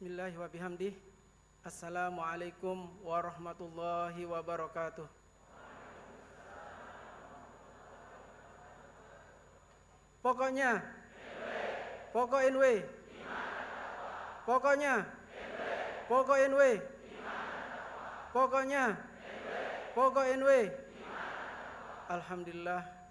Bismillah wa bihamdih. Assalamualaikum warahmatullahi wabarakatuh. Pokoknya Pokok NW Pokoknya Pokok NW Pokoknya Pokok NW.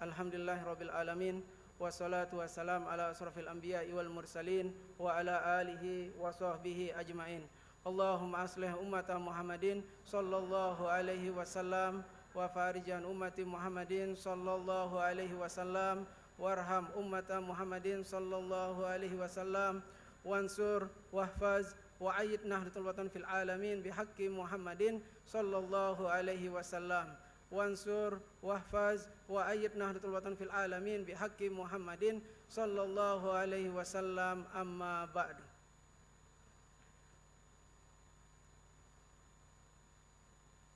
Alhamdulillahirabbil alamin. Wassalatu wassalam ala asrafil anbiya'i wal mursalin wa ala alihi wa sahbihi ajmain. Allahumma aslih ummata Muhammadin sallallahu alaihi wasallam wa farijan ummati Muhammadin sallallahu alaihi wasallam warham ummata Muhammadin sallallahu alaihi wasallam wansur wahfaz wa ayyid nahdlatul watan fil alamin bihaqqi Muhammadin sallallahu alaihi wasallam. Wansur wahfaz wa ayyid nahdlatul watan fil alamin bihaqqi Muhammadin sallallahu alaihi wasallam. Amma ba'du.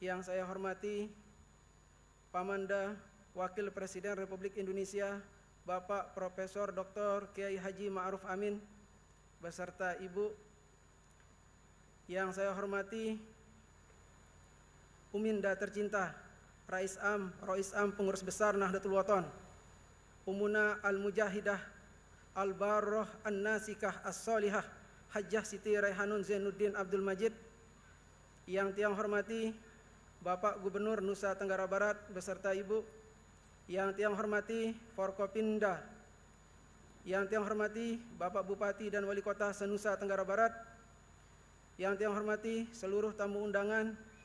Yang saya hormati Pamanda Wakil Presiden Republik Indonesia Bapak Profesor Dr. Kiai Haji Ma'ruf Amin beserta Ibu. Yang saya hormati Uminda tercinta Rais Am Pengurus Besar Nahdlatul Wathon, Umuna Al-Mujahidah Al-Barroh An-Nasikah As-Solihah Hajjah Siti Raihanun Zainuddin Abdul Majid. Yang tiang hormati Bapak Gubernur Nusa Tenggara Barat beserta Ibu. Yang tiang hormati Forkopimda. Yang tiang hormati Bapak Bupati dan Wali Kota se-Nusa Tenggara Barat. Yang tiang hormati seluruh tamu undangan.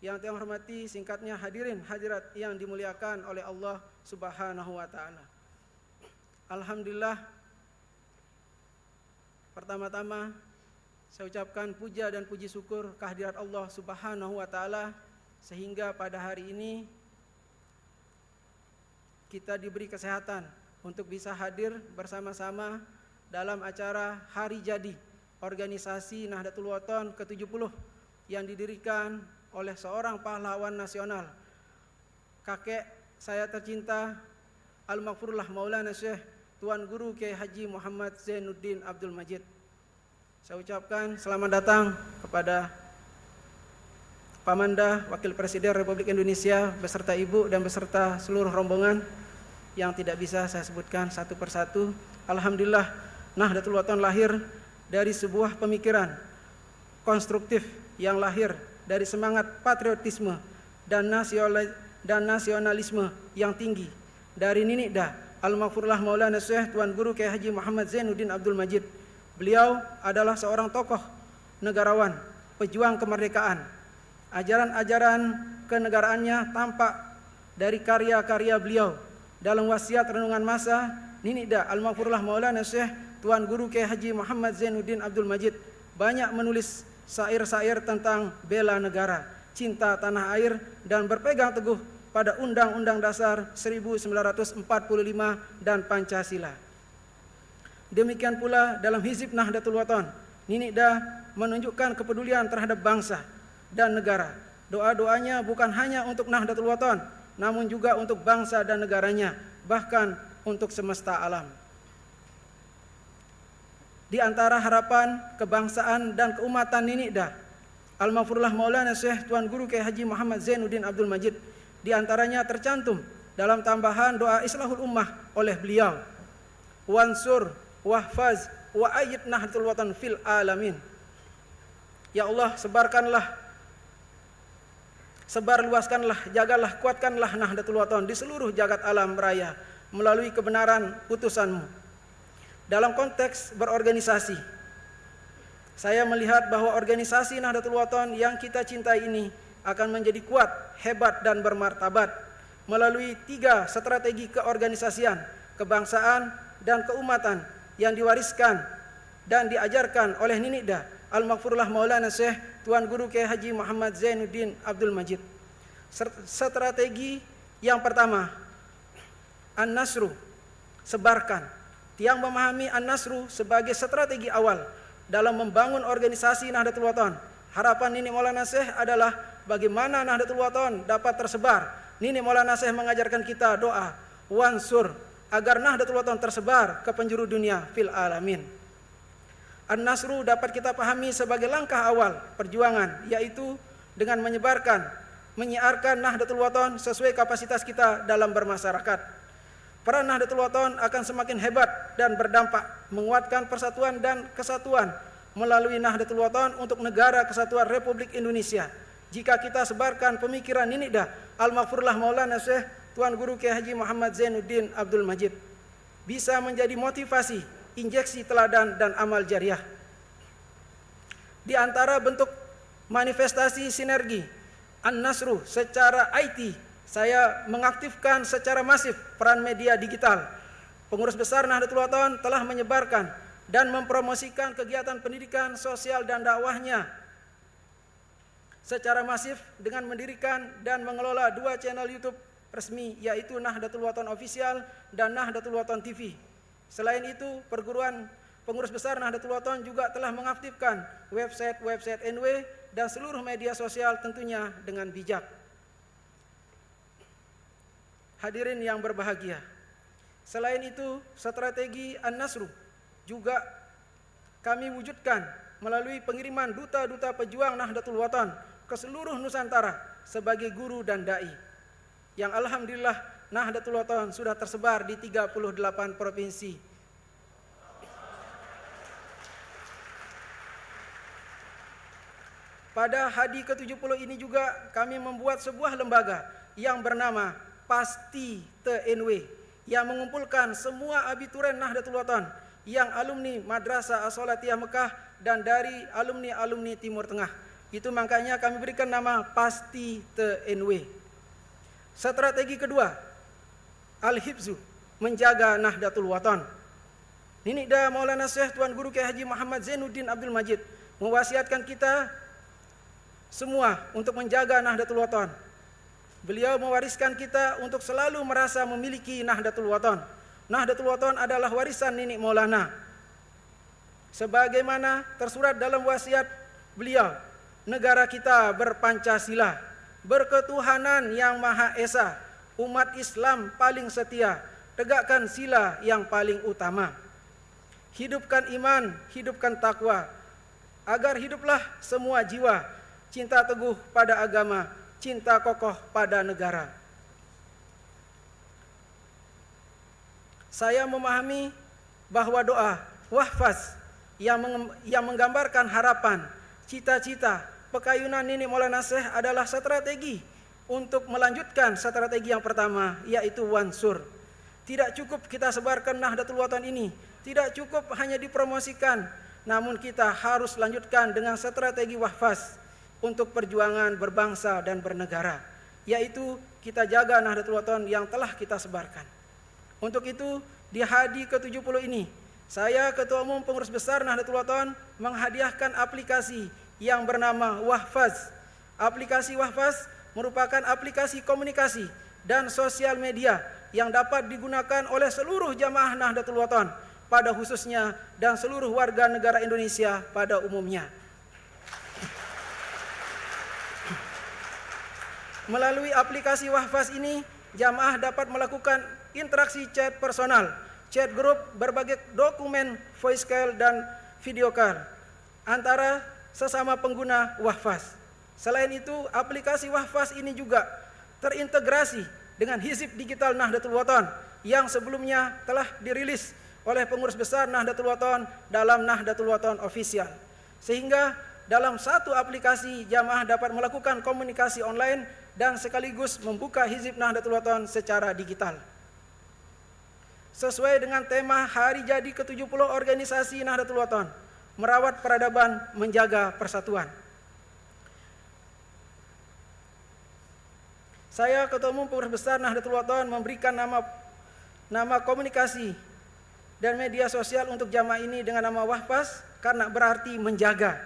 Yang tiang hormati singkatnya hadirin hadirat yang dimuliakan oleh Allah Subhanahu wa taala. Alhamdulillah, pertama-tama saya ucapkan puja dan puji syukur kehadirat Allah Subhanahu wa taala sehingga pada hari ini kita diberi kesehatan untuk bisa hadir bersama-sama dalam acara Hari Jadi Organisasi Nahdlatul Wathon ke-70 yang didirikan oleh seorang pahlawan nasional, kakek saya tercinta Al-Maghfurullah Maulana Syekh Tuan Guru Kiai Haji Muhammad Zainuddin Abdul Majid. Saya ucapkan selamat datang kepada Pamanda Wakil Presiden Republik Indonesia beserta Ibu dan beserta seluruh rombongan yang tidak bisa saya sebutkan satu persatu. Alhamdulillah, Nahdlatul Wathon lahir dari sebuah pemikiran konstruktif yang lahir dari semangat patriotisme dan nasionalisme yang tinggi dari Ninikda Al-Maghfurullah Maulana Syekh Tuan Guru Kiai Haji Muhammad Zainuddin Abdul Majid. Beliau adalah seorang tokoh negarawan, pejuang kemerdekaan. Ajaran-ajaran kenegaraannya tampak dari karya-karya beliau. Dalam wasiat renungan masa Ninikda Al-Maghfurullah Maulana Syekh Tuan Guru Kiai Haji Muhammad Zainuddin Abdul Majid banyak menulis syair-syair tentang bela negara, cinta tanah air, dan berpegang teguh pada Undang-Undang Dasar 1945 dan Pancasila. Demikian pula dalam Hizib Nahdlatul Wathon, Ninikda menunjukkan kepedulian terhadap bangsa dan negara. Doa-doanya bukan hanya untuk Nahdlatul Wathon, namun juga untuk bangsa dan negaranya, bahkan untuk semesta alam. Di antara harapan kebangsaan dan keumatan Ninikda Al-Maghfurullah Maulana Syekh Tuan Guru Kiai Haji Muhammad Zainuddin Abdul Majid, di antaranya tercantum dalam tambahan doa Islahul Ummah oleh beliau, wansur wahfaz wa ayyid nahdlatul watan fil alamin. Ya Allah, sebarluaskanlah, jagalah, kuatkanlah Nahdlatul Wathon di seluruh jagat alam raya melalui kebenaran putusan-Mu. Dalam konteks berorganisasi, saya melihat bahwa organisasi Nahdlatul Wathon yang kita cintai ini akan menjadi kuat, hebat, dan bermartabat melalui 3 strategi keorganisasian, kebangsaan, dan keumatan yang diwariskan dan diajarkan oleh Ninikda Al-Maghfurullah Maulana Syekh Tuan Guru Kiai Haji Muhammad Zainuddin Abdul Majid. Strategi yang pertama, An-Nasru, sebarkan. Tiang memahami An-Nasru sebagai strategi awal dalam membangun organisasi Nahdlatul Wathon. Harapan Nini Maulana Syekh adalah bagaimana Nahdlatul Wathon dapat tersebar. Nini Maulana Syekh mengajarkan kita doa, wansur, agar Nahdlatul Wathon tersebar ke penjuru dunia fil alamin. An-Nasru dapat kita pahami sebagai langkah awal perjuangan, yaitu dengan menyebarkan, menyiarkan Nahdlatul Wathon sesuai kapasitas kita dalam bermasyarakat. Peran Nahdlatul Wathon akan semakin hebat dan berdampak menguatkan persatuan dan kesatuan melalui Nahdlatul Wathon untuk Negara Kesatuan Republik Indonesia. Jika kita sebarkan pemikiran Ninida Al-Maghfurlah Maulana Syekh Tuan Guru Kiai Haji Muhammad Zainuddin Abdul Majid, bisa menjadi motivasi, injeksi teladan dan amal jariah. Di antara bentuk manifestasi sinergi An-Nasru secara IT, saya mengaktifkan secara masif peran media digital. Pengurus besar Nahdlatul Wathon telah menyebarkan dan mempromosikan kegiatan pendidikan, sosial dan dakwahnya secara masif dengan mendirikan dan mengelola 2 channel YouTube resmi, yaitu Nahdlatul Wathon Official dan Nahdlatul Wathon TV. Selain itu, perguruan pengurus besar Nahdlatul Wathon juga telah mengaktifkan website NW dan seluruh media sosial tentunya dengan bijak. Hadirin yang berbahagia, selain itu strategi An-Nasru juga kami wujudkan melalui pengiriman duta-duta pejuang Nahdlatul Wathon ke seluruh Nusantara sebagai guru dan dai, yang alhamdulillah Nahdlatul Wathon sudah tersebar di 38 provinsi. Pada Hadi ke-70 ini juga kami membuat sebuah lembaga yang bernama Pasti TNW, yang mengumpulkan semua abituren Nahdlatul Wathon yang alumni Madrasah As-Salatiyah Mekah dan dari alumni-alumni Timur Tengah. Itu makanya kami berikan nama Pasti TNW. Strategi kedua, Al-Hifzu, menjaga Nahdlatul Wathon. Ninida Maulana Syekh Tuan Guru Kiai Haji Muhammad Zainuddin Abdul Majid mewasiatkan kita semua untuk menjaga Nahdlatul Wathon. Beliau mewariskan kita untuk selalu merasa memiliki Nahdlatul Wathon. Nahdlatul Wathon adalah warisan Nini Maulana. Sebagaimana tersurat dalam wasiat beliau, negara kita berpancasila, berketuhanan yang Maha Esa, umat Islam paling setia, tegakkan sila yang paling utama. Hidupkan iman, hidupkan takwa, agar hiduplah semua jiwa, cinta teguh pada agama, cinta kokoh pada negara. Saya memahami bahwa doa wahfaz yang menggambarkan harapan, cita-cita, pekayunan Nini Maulana Syekh adalah strategi untuk melanjutkan strategi yang pertama, yaitu wansur. Tidak cukup kita sebarkan Nahdlatul Wathon ini, tidak cukup hanya dipromosikan, namun kita harus lanjutkan dengan strategi wahfaz untuk perjuangan berbangsa dan bernegara, yaitu kita jaga Nahdlatul Wathon yang telah kita sebarkan. Untuk itu, di Hadi ke-70 ini, saya Ketua Umum Pengurus Besar Nahdlatul Wathon menghadiahkan aplikasi yang bernama Wahfaz. Aplikasi Wahfaz merupakan aplikasi komunikasi dan sosial media yang dapat digunakan oleh seluruh jamaah Nahdlatul Wathon pada khususnya dan seluruh warga negara Indonesia pada umumnya. Melalui aplikasi Wahfaz ini, jamaah dapat melakukan interaksi chat personal, chat grup, berbagai dokumen, voice call dan video call antara sesama pengguna Wahfaz. Selain itu, aplikasi Wahfaz ini juga terintegrasi dengan Hizib Digital Nahdlatul Wathon yang sebelumnya telah dirilis oleh pengurus besar Nahdlatul Wathon dalam Nahdlatul Wathon Official. Sehingga dalam satu aplikasi jamaah dapat melakukan komunikasi online dan sekaligus membuka Hizib Nahdlatul Wathon secara digital. Sesuai dengan tema Hari Jadi ke-70 organisasi Nahdlatul Wathon, merawat peradaban, menjaga persatuan. Saya Ketua Umum Pengurus Besar Nahdlatul Wathon memberikan nama komunikasi dan media sosial untuk jamaah ini dengan nama Wahfaz karena berarti menjaga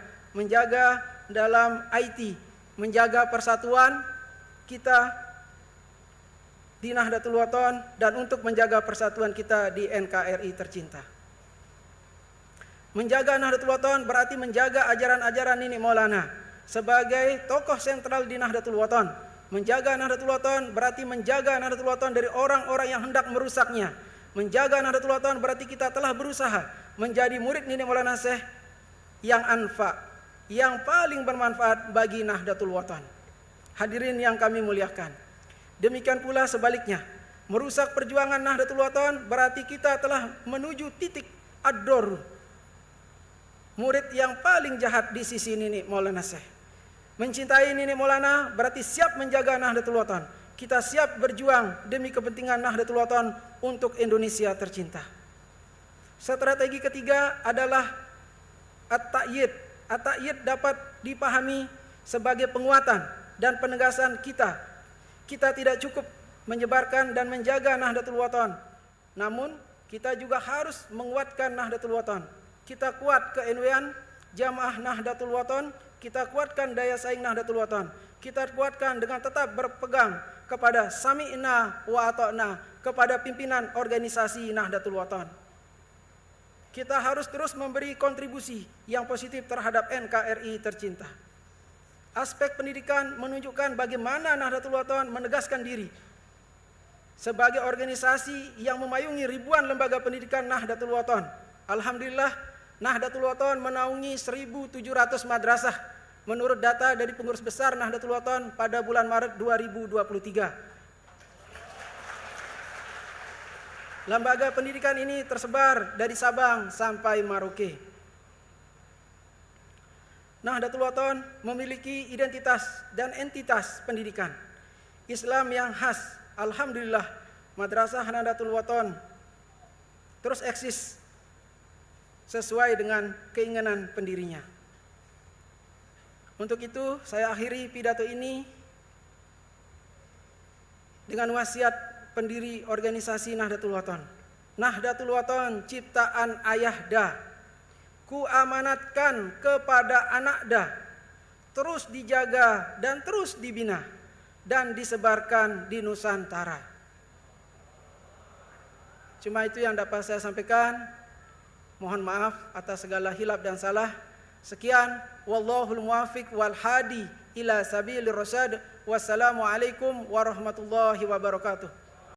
dalam IT, menjaga persatuan kita di Nahdlatul Wathon dan untuk menjaga persatuan kita di NKRI tercinta. Menjaga Nahdlatul Wathon berarti menjaga ajaran-ajaran Nini Maulana sebagai tokoh sentral di Nahdlatul Wathon. Menjaga Nahdlatul Wathon berarti menjaga Nahdlatul Wathon dari orang-orang yang hendak merusaknya. Menjaga Nahdlatul Wathon berarti kita telah berusaha menjadi murid Nini Maulana Syekh yang anfa, yang paling bermanfaat bagi Nahdlatul Wathon. Hadirin yang kami muliakan, demikian pula sebaliknya, merusak perjuangan Nahdlatul Wathon berarti kita telah menuju titik ad-dorr, murid yang paling jahat di sisi Nini Maulana Syekh. Mencintai Nini Maulana berarti siap menjaga Nahdlatul Wathon. Kita siap berjuang demi kepentingan Nahdlatul Wathon untuk Indonesia tercinta. Strategi ketiga adalah at-ta'yid. At-ta'yid dapat dipahami sebagai penguatan dan penegasan kita. Kita tidak cukup menyebarkan dan menjaga Nahdlatul Wathon, namun kita juga harus menguatkan Nahdlatul Wathon. Kita kuat ke-NW-an Jamaah Nahdlatul Wathon, kita kuatkan daya saing Nahdlatul Wathon. Kita kuatkan dengan tetap berpegang kepada sami'na wa ata'na, kepada pimpinan organisasi Nahdlatul Wathon. Kita harus terus memberi kontribusi yang positif terhadap NKRI tercinta. Aspek pendidikan menunjukkan bagaimana Nahdlatul Wathon menegaskan diri sebagai organisasi yang memayungi ribuan lembaga pendidikan Nahdlatul Wathon. Alhamdulillah, Nahdlatul Wathon menaungi 1.700 madrasah menurut data dari pengurus besar Nahdlatul Wathon pada bulan Maret 2023. Lembaga pendidikan ini tersebar dari Sabang sampai Merauke. Nahdlatul Wathon memiliki identitas dan entitas pendidikan Islam yang khas. Alhamdulillah, Madrasah Nahdlatul Wathon terus eksis sesuai dengan keinginan pendirinya. Untuk itu, saya akhiri pidato ini dengan wasiat pendiri organisasi Nahdlatul Wathon. Nahdlatul Wathon ciptaan Ayahda, ku amanatkan kepada Anakda, terus dijaga dan terus dibina dan disebarkan di Nusantara. Cuma itu yang dapat saya sampaikan. Mohon maaf atas segala hilaf dan salah. Sekian, wallahul muwaffiq wal hadi ila sabilir rasyad. Wassalamualaikum warahmatullahi wabarakatuh.